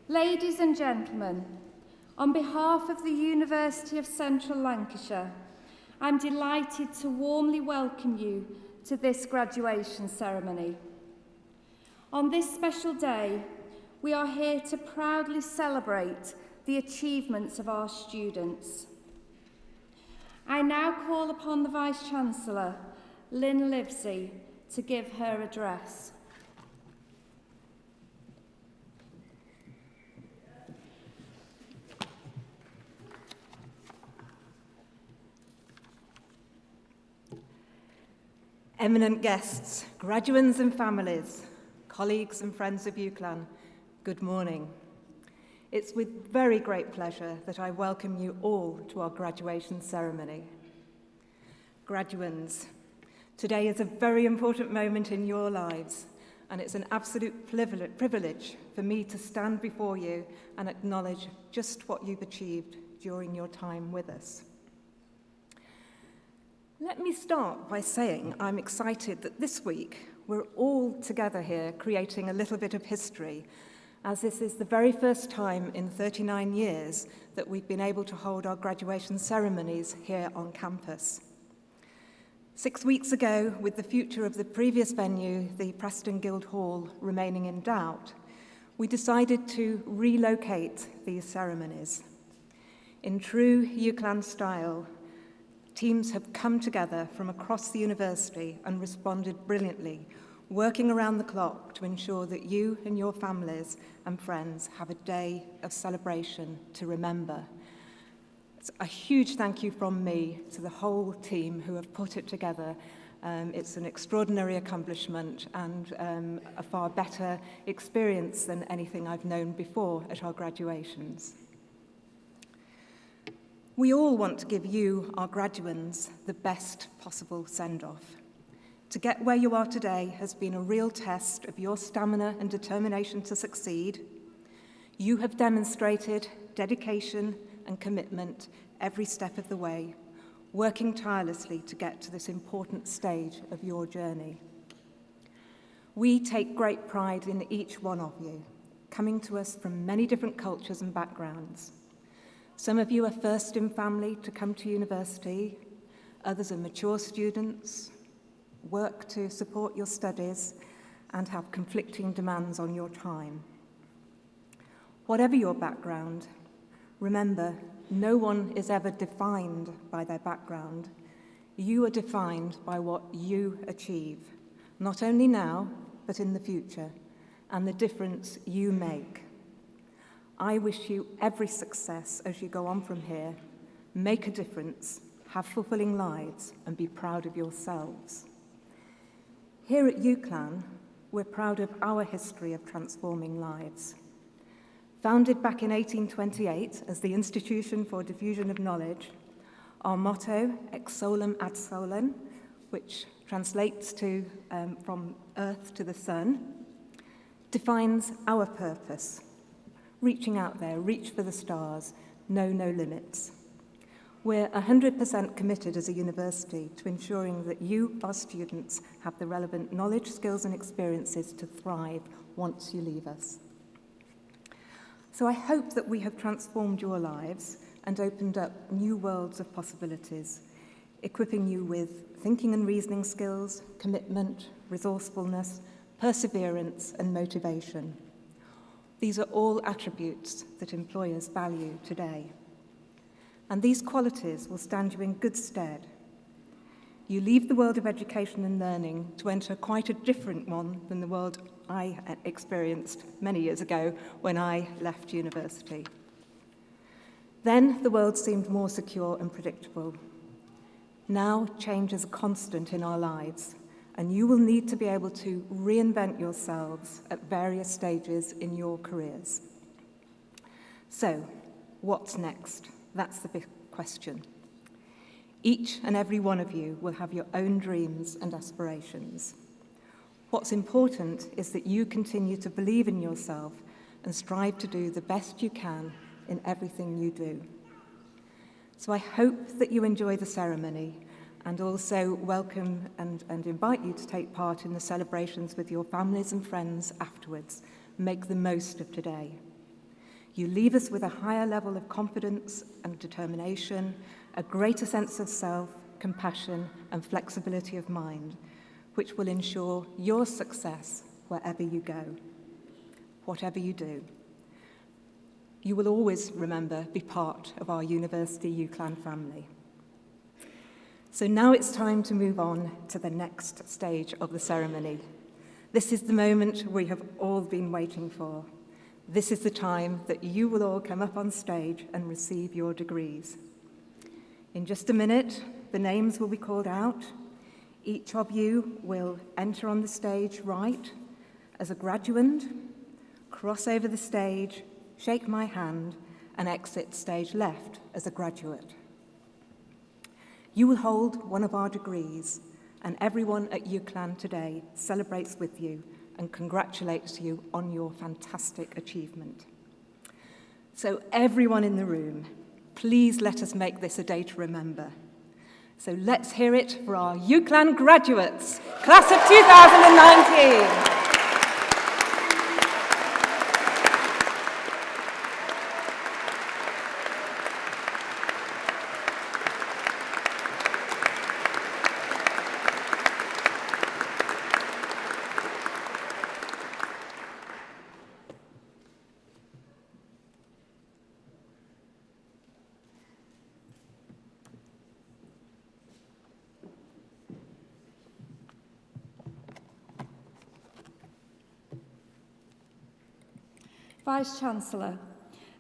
Ladies and gentlemen, on behalf of the University of Central Lancashire, I'm delighted to warmly welcome you to this graduation ceremony. On this special day, we are here to proudly celebrate the achievements of our students. I now call upon the Vice-Chancellor, Lynn Livesey, to give her address. Eminent guests, graduands and families, colleagues and friends of UCLan, good morning. It's with very great pleasure that I welcome you all to our graduation ceremony. Graduands, today is a very important moment in your lives, and it's an absolute privilege for me to stand before you and acknowledge just what you've achieved during your time with us. Let me start by saying I'm excited that this week we're all together here creating a little bit of history, as this is the very first time in 39 years that we've been able to hold our graduation ceremonies here on campus. 6 weeks ago, with the future of the previous venue, the Preston Guildhall, remaining in doubt, we decided to relocate these ceremonies. In true UCLan style, teams have come together from across the university and responded brilliantly, working around the clock to ensure that you and your families and friends have a day of celebration to remember. It's a huge thank you from me to the whole team who have put it together. It's an extraordinary accomplishment and a far better experience than anything I've known before at our graduations. We all want to give you, our graduands, the best possible send-off. To get where you are today has been a real test of your stamina and determination to succeed. You have demonstrated dedication and commitment every step of the way, working tirelessly to get to this important stage of your journey. We take great pride in each one of you, coming to us from many different cultures and backgrounds. Some of you are first in family to come to university, others are mature students, work to support your studies, and have conflicting demands on your time. Whatever your background, remember, no one is ever defined by their background. You are defined by what you achieve, not only now, but in the future, and the difference you make. I wish you every success as you go on from here. Make a difference, have fulfilling lives, and be proud of yourselves. Here at UCLan, we're proud of our history of transforming lives. Founded back in 1828 as the Institution for Diffusion of Knowledge, our motto, Ex Solum ad Solem, which translates to from earth to the sun, defines our purpose. Reaching out there, reach for the stars, know no limits. We're 100% committed as a university to ensuring that you, our students, have the relevant knowledge, skills and experiences to thrive once you leave us. So I hope that we have transformed your lives and opened up new worlds of possibilities, equipping you with thinking and reasoning skills, commitment, resourcefulness, perseverance and motivation. These are all attributes that employers value today. And these qualities will stand you in good stead. You leave the world of education and learning to enter quite a different one than the world I experienced many years ago when I left university. Then the world seemed more secure and predictable. Now change is a constant in our lives, and you will need to be able to reinvent yourselves at various stages in your careers. So, what's next? That's the big question. Each and every one of you will have your own dreams and aspirations. What's important is that you continue to believe in yourself and strive to do the best you can in everything you do. So I hope that you enjoy the ceremony and also welcome and invite you to take part in the celebrations with your families and friends afterwards. Make the most of today. You leave us with a higher level of confidence and determination, a greater sense of self, compassion, and flexibility of mind, which will ensure your success wherever you go, whatever you do. You will always, remember, be part of our University UCLan family. So now it's time to move on to the next stage of the ceremony. This is the moment we have all been waiting for. This is the time that you will all come up on stage and receive your degrees. In just a minute, the names will be called out. Each of you will enter on the stage right as a graduand, cross over the stage, shake my hand, and exit stage left as a graduate. You will hold one of our degrees, and everyone at UCLan today celebrates with you and congratulates you on your fantastic achievement. So everyone in the room, please let us make this a day to remember. So let's hear it for our UCLan graduates, class of 2019. Vice-Chancellor,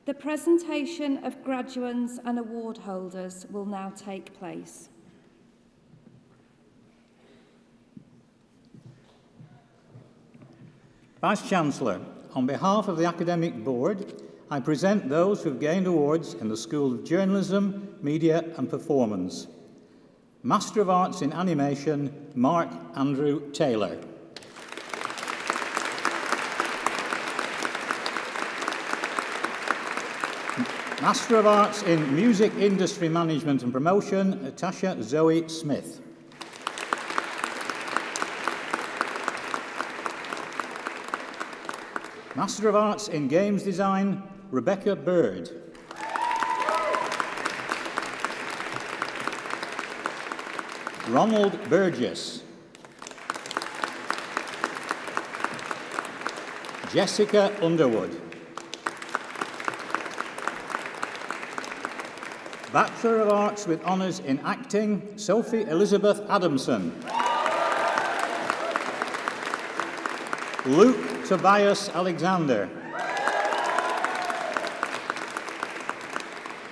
the presentation of graduands and award holders will now take place. Vice-Chancellor, on behalf of the Academic Board, I present those who have gained awards in the School of Journalism, Media and Performance. Master of Arts in Animation, Mark Andrew Taylor. Master of Arts in Music Industry Management and Promotion, Tasha Zoe Smith. Master of Arts in Games Design, Rebecca Bird. Ronald Burgess. Jessica Underwood. Bachelor of Arts with Honours in Acting, Sophie Elizabeth Adamson. Luke Tobias Alexander.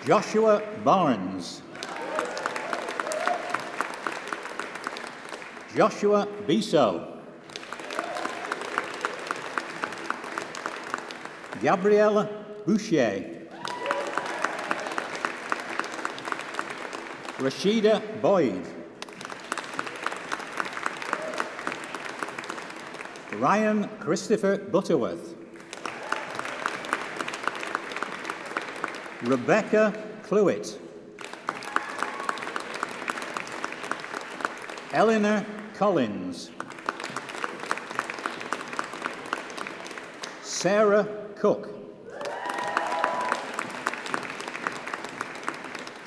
Joshua Barnes. Joshua Biso. Gabrielle Boucher. Rashida Boyd. Ryan Christopher Butterworth. Rebecca Cluitt. Eleanor Collins. Sarah Cook.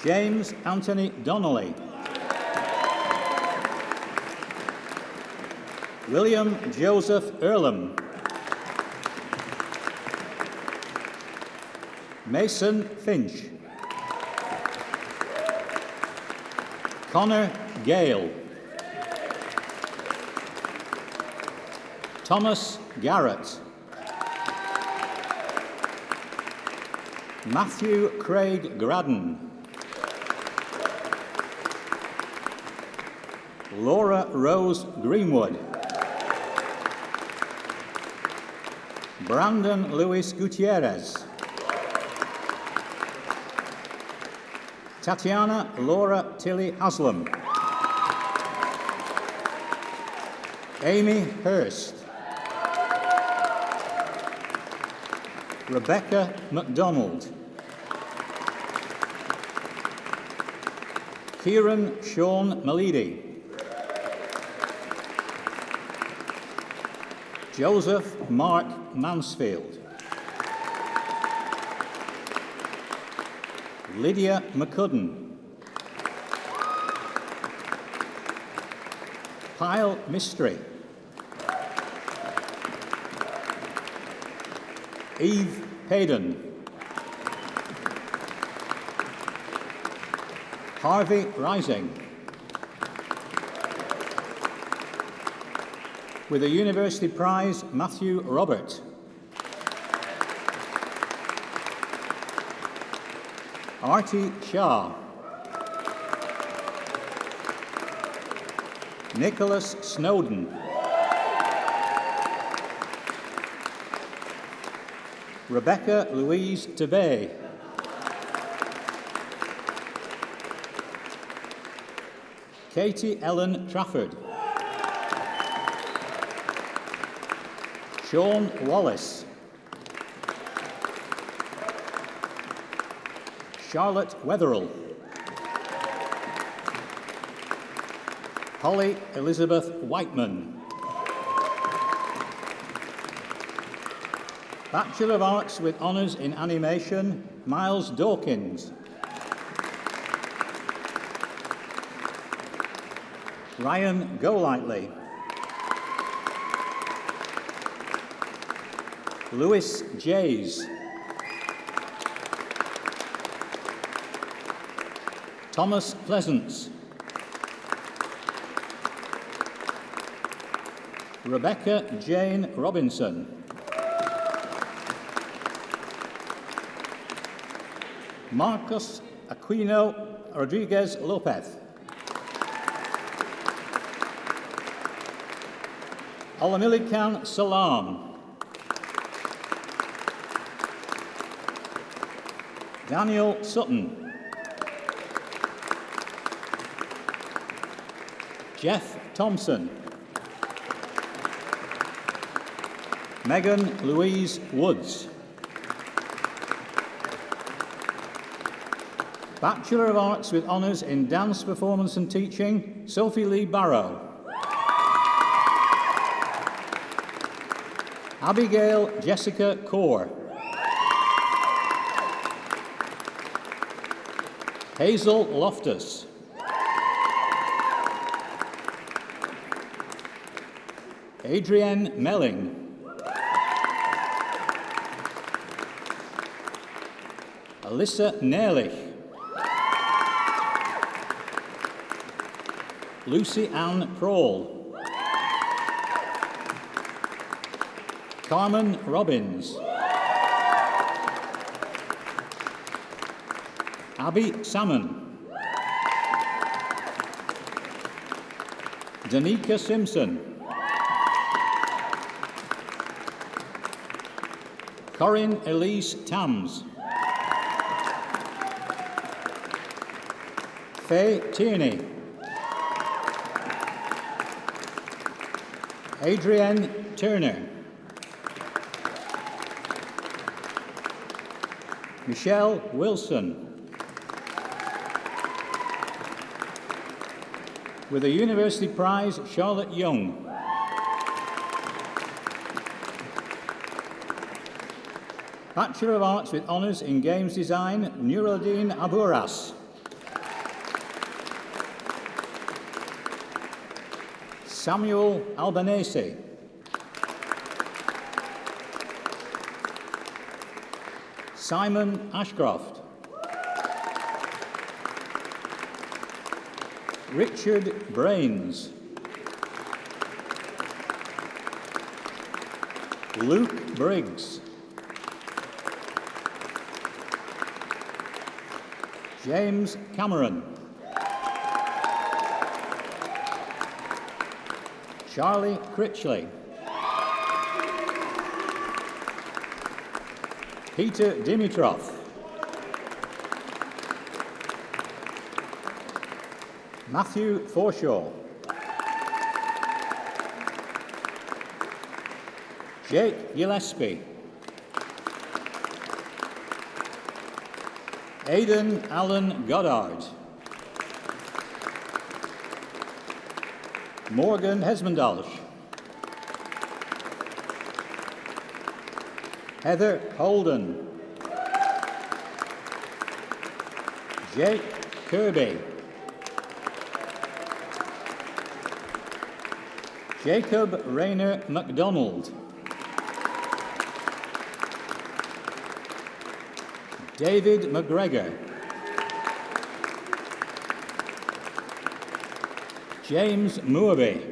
James Anthony Donnelly. William Joseph Earlham. Mason Finch. Connor Gale. Thomas Garrett. Matthew Craig Gradden. Laura Rose Greenwood. Brandon Luis Gutierrez. Tatiana Laura Tilly Haslam. Amy Hurst. Rebecca MacDonald. Kieran Sean Malidi. Joseph Mark Mansfield. Lydia McCudden. Pyle Mystery. Eve Payden. Harvey Rising. With a University Prize, Matthew Robert. Artie Shah. Nicholas Snowden. Rebecca Louise Tabay. Katie Ellen Trafford. Sean Wallace. Charlotte Wetherell. Holly Elizabeth Whiteman. Bachelor of Arts with Honours in Animation, Miles Dawkins. Ryan Golightly. Lewis Jays. Thomas Pleasance. Rebecca Jane Robinson. Marcos Aquino Rodriguez Lopez. Olamilikan Salam. Daniel Sutton. Jeff Thompson. Megan Louise Woods. Bachelor of Arts with Honours in Dance, Performance and Teaching, Sophie Lee Barrow. Abigail Jessica Core. Hazel Loftus. Adrienne Melling. Alyssa Nerlich. Lucy Ann Prohl. Carmen Robbins. Abby Salmon. Danica Simpson. Corinne Elise Tams. Faye Tierney. Adrienne Turner. Michelle Wilson. With a University Prize, Charlotte Young. Bachelor of Arts with Honours in Games Design, Nuruddin Aburas. Samuel Albanese. Simon Ashcroft. Richard Brains. Luke Briggs. James Cameron. Charlie Critchley. Peter Dimitrov. Matthew Forshaw. Jake Gillespie. Aidan Allen Goddard. Morgan Hesmondalsh. Heather Holden. Jake Kirby. Jacob Rayner MacDonald. David McGregor. James Moorby.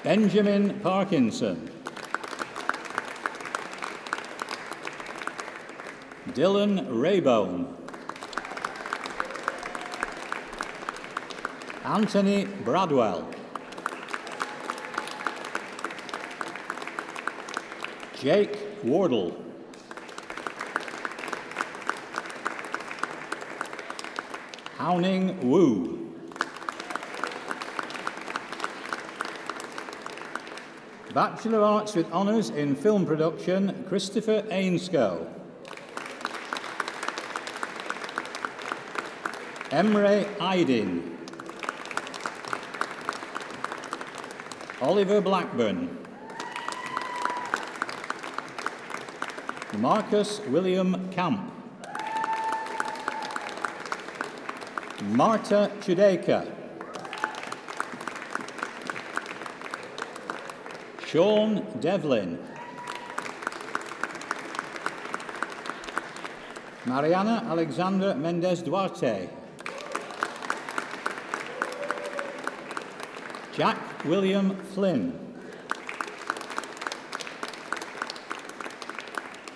Benjamin Parkinson. Dylan Raybone. Anthony Bradwell. Jake Wardle. Howning Wu. Bachelor of Arts with Honours in Film Production, Christopher Ainscoe. Emre Aydin. Oliver Blackburn. Marcus William Camp. Marta Chudeka. Sean Devlin. Mariana Alexandra Mendez Duarte. Jack William Flynn.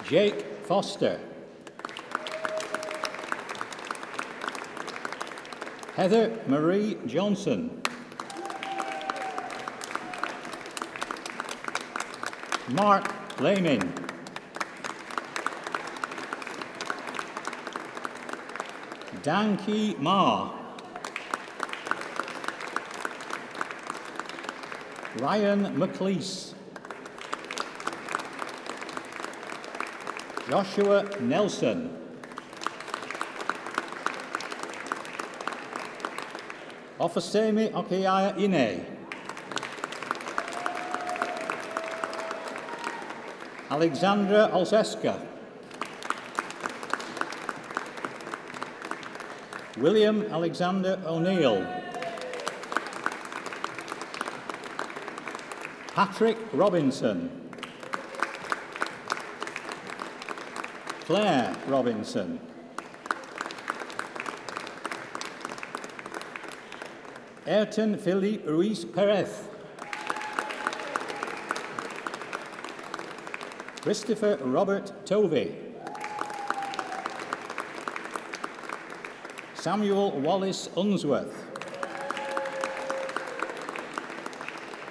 Jake Foster. Heather Marie Johnson. Mark Lehman. Danki Ma. Ryan McLeese. Joshua Nelson. Ofasemi Okeaya Ine. Alexandra Olseska. William Alexander O'Neill. Patrick Robinson. Claire Robinson. Ayrton Philippe Ruiz Perez. Christopher Robert Tovey. Samuel Wallace Unsworth.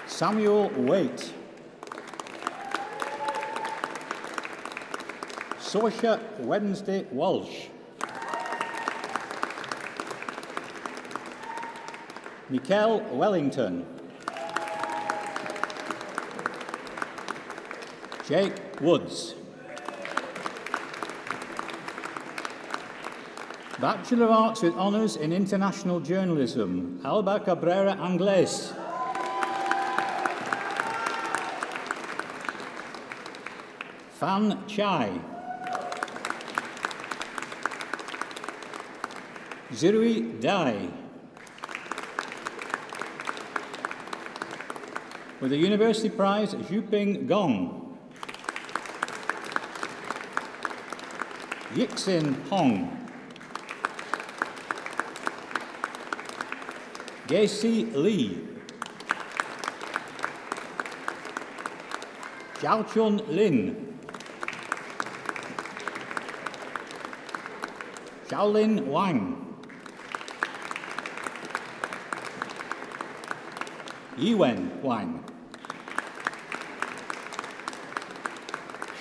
Samuel Waite. Saoirse Wednesday Walsh. Mikel Wellington. Jake Woods. Bachelor of Arts with Honours in International Journalism, Alba Cabrera Angles. Fan Chai. Zirui Dai. With the University Prize, Zhuping Gong. Yixin Hong. Gacy Lee. Xiaochun Lin. Xiaolin Wang. Yiwen Wang.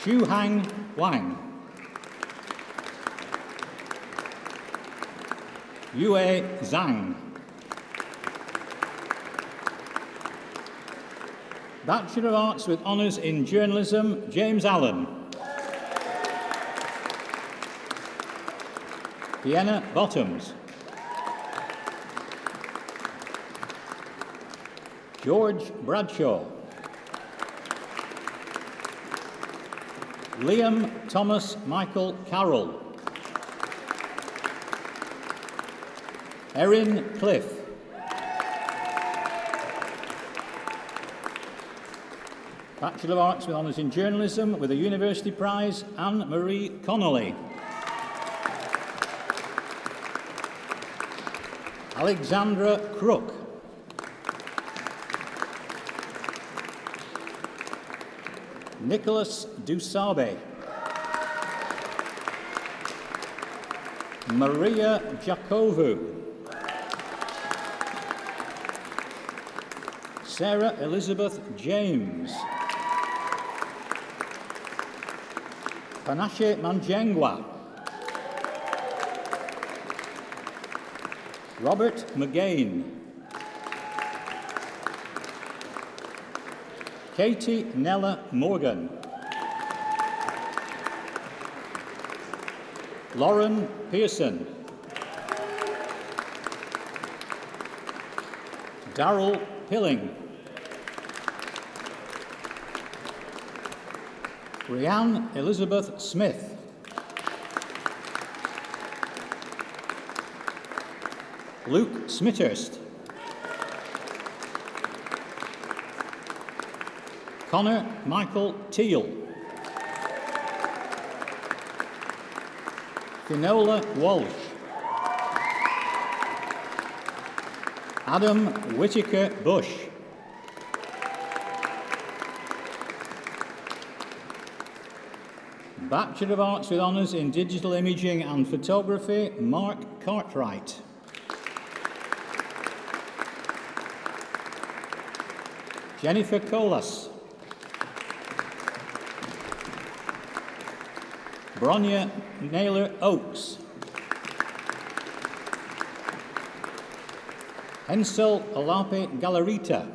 Xuhang Wang. Yue Zhang. Bachelor of Arts with Honours in Journalism, James Allen. Vienna Bottoms. George Bradshaw. Liam Thomas Michael Carroll. Erin Cliff. Bachelor of Arts with Honours in Journalism with a University Prize, Anne-Marie Connolly. Alexandra Crook. Nicholas Dusabe. Maria Jakovu. Sarah Elizabeth James. Panache Manjengwa. Robert McGain. Katie Nella Morgan. Lauren Pearson. Darryl Pilling. Rhianne Elizabeth Smith. Luke Smithurst. Connor Michael Teal. Finola Walsh. Adam Whitaker Bush. Bachelor of Arts with Honours in Digital Imaging and Photography, Mark Cartwright. Jennifer Colas. Bronya Naylor Oakes. Hensel Alape Galarita.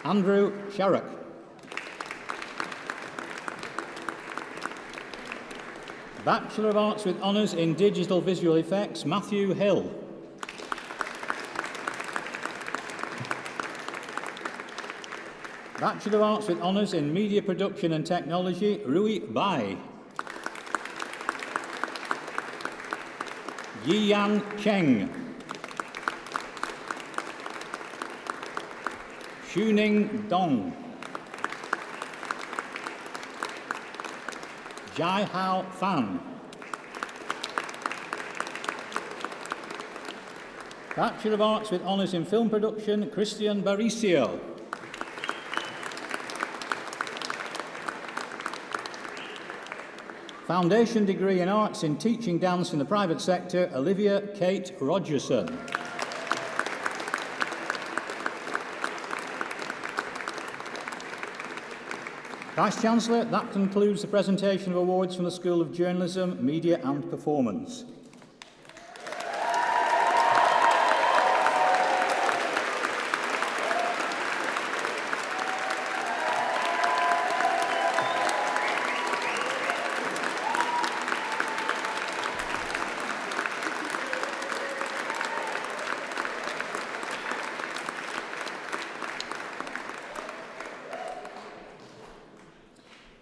Andrew Sharrock. Bachelor of Arts with Honours in Digital Visual Effects, Matthew Hill. Bachelor of Arts with Honours in Media Production and Technology, Rui Bai. Yiyan Cheng. Shuning Dong. Jai Hao Fan. Bachelor of Arts with Honours in Film Production, Christian Baricio. Foundation degree in Arts in Teaching Dance in the Private Sector, Olivia Kate Rogerson. Vice-Chancellor, that concludes the presentation of awards from the School of Journalism, Media and Performance.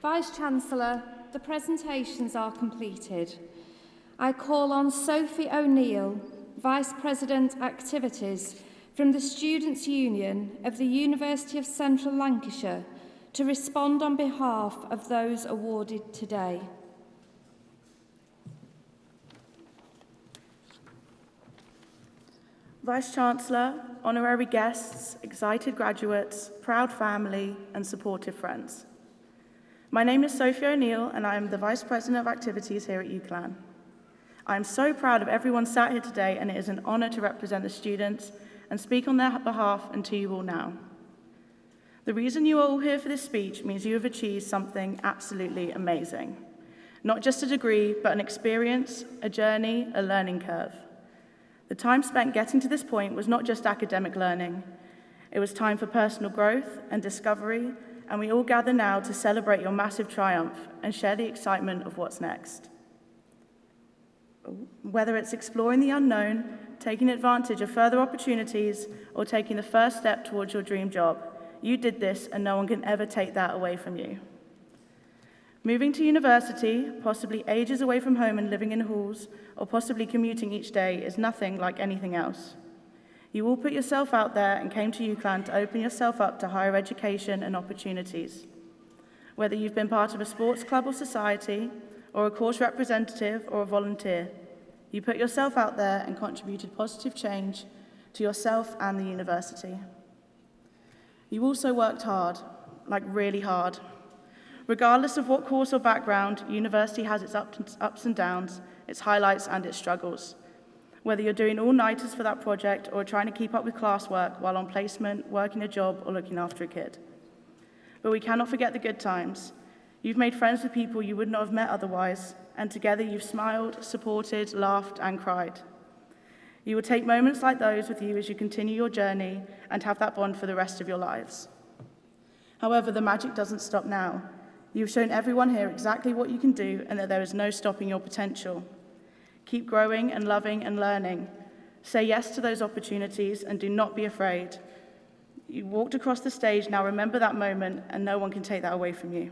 Vice-Chancellor, the presentations are completed. I call on Sophie O'Neill, Vice President Activities from the Students' Union of the University of Central Lancashire, to respond on behalf of those awarded today. Vice-Chancellor, honorary guests, excited graduates, proud family and supportive friends. My name is Sophie O'Neill and I am the Vice President of Activities here at UCLan. I am so proud of everyone sat here today, and it is an honour to represent the students and speak on their behalf and to you all now. The reason you are all here for this speech means you have achieved something absolutely amazing. Not just a degree, but an experience, a journey, a learning curve. The time spent getting to this point was not just academic learning. It was time for personal growth and discovery, and we all gather now to celebrate your massive triumph and share the excitement of what's next. Whether it's exploring the unknown, taking advantage of further opportunities, or taking the first step towards your dream job, You did this, and no one can ever take that away from you. Moving to university, possibly ages away from home and living in halls, or possibly commuting each day is nothing like anything else. You all put yourself out there and came to UCLan to open yourself up to higher education and opportunities. Whether you've been part of a sports club or society, or a course representative or a volunteer, you put yourself out there and contributed positive change to yourself and the university. You also worked hard, like really hard. Regardless of what course or background, university has its ups and downs, its highlights and its struggles. Whether you're doing all-nighters for that project or trying to keep up with classwork while on placement, working a job, or looking after a kid. But we cannot forget the good times. You've made friends with people you would not have met otherwise, and together you've smiled, supported, laughed, and cried. You will take moments like those with you as you continue your journey and have that bond for the rest of your lives. However, the magic doesn't stop now. You've shown everyone here exactly what you can do and that there is no stopping your potential. Keep growing and loving and learning. Say yes to those opportunities and do not be afraid. You walked across the stage, now remember that moment, and no one can take that away from you.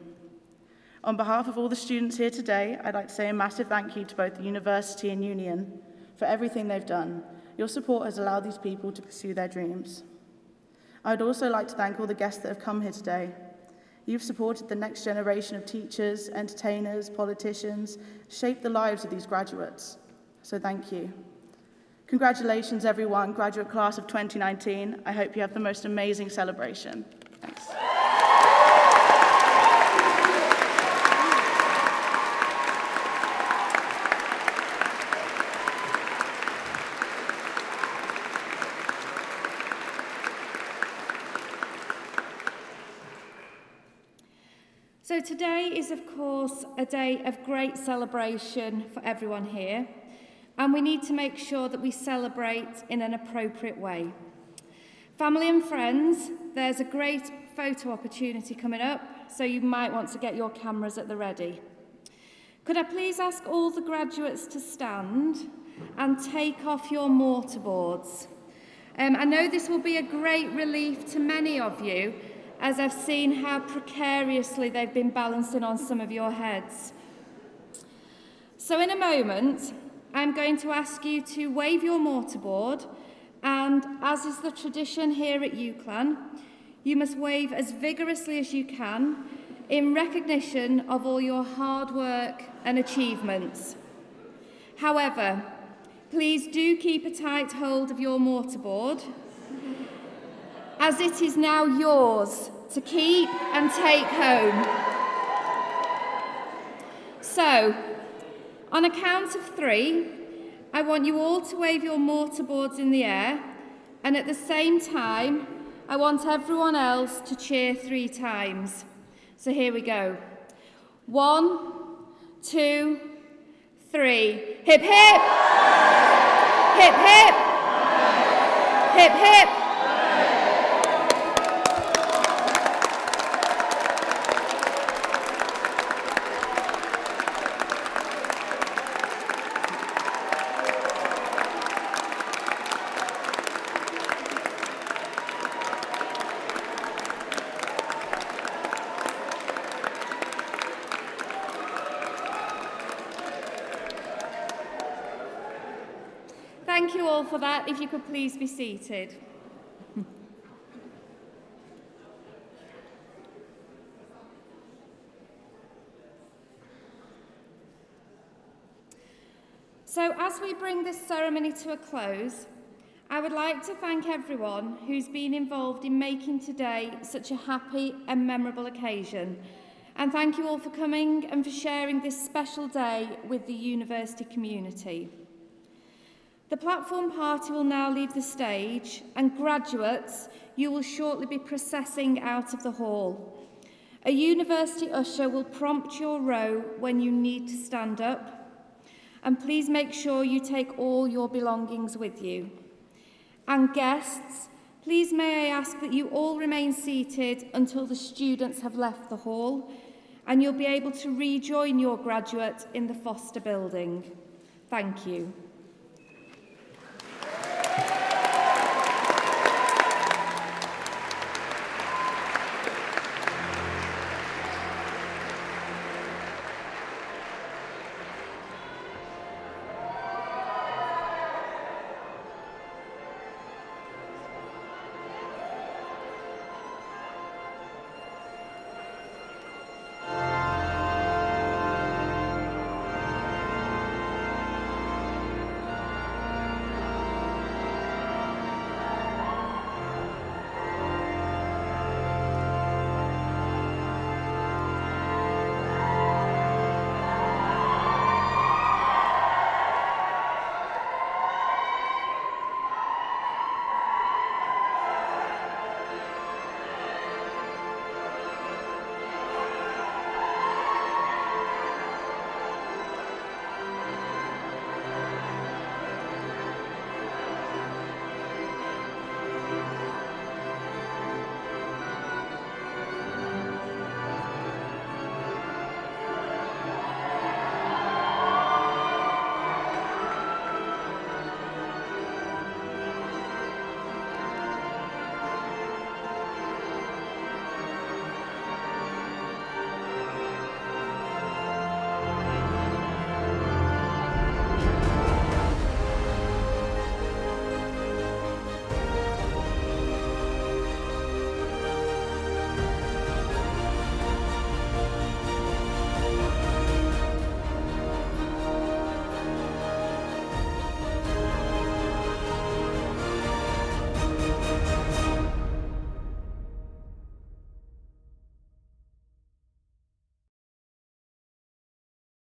On behalf of all the students here today, I'd like to say a massive thank you to both the university and union for everything they've done. Your support has allowed these people to pursue their dreams. I'd also like to thank all the guests that have come here today. You've supported the next generation of teachers, entertainers, politicians, shaped the lives of these graduates. So thank you. Congratulations, everyone, graduate class of 2019. I hope you have the most amazing celebration. Thanks. So today is, of course, a day of great celebration for everyone here, and we need to make sure that we celebrate in an appropriate way. Family and friends, there's a great photo opportunity coming up, so you might want to get your cameras at the ready. Could I please ask all the graduates to stand and take off your mortarboards? I know this will be a great relief to many of you, as I've seen how precariously they've been balancing on some of your heads. So in a moment, I'm going to ask you to wave your mortarboard, and as is the tradition here at UCLan, you must wave as vigorously as you can in recognition of all your hard work and achievements. However, please do keep a tight hold of your mortarboard, as it is now yours to keep and take home. So, on a count of 3, I want you all to wave your mortarboards in the air, and at the same time, I want everyone else to cheer 3 times. So here we go. 1, 2, 3. Hip, hip! Hip, hip! Hip, hip! Thank you all for that. If you could please be seated. So as we bring this ceremony to a close, I would like to thank everyone who's been involved in making today such a happy and memorable occasion. And thank you all for coming and for sharing this special day with the university community. The platform party will now leave the stage, and graduates, you will shortly be processing out of the hall. A university usher will prompt your row when you need to stand up, and please make sure you take all your belongings with you. And guests, please may I ask that you all remain seated until the students have left the hall, and you'll be able to rejoin your graduate in the Foster building. Thank you.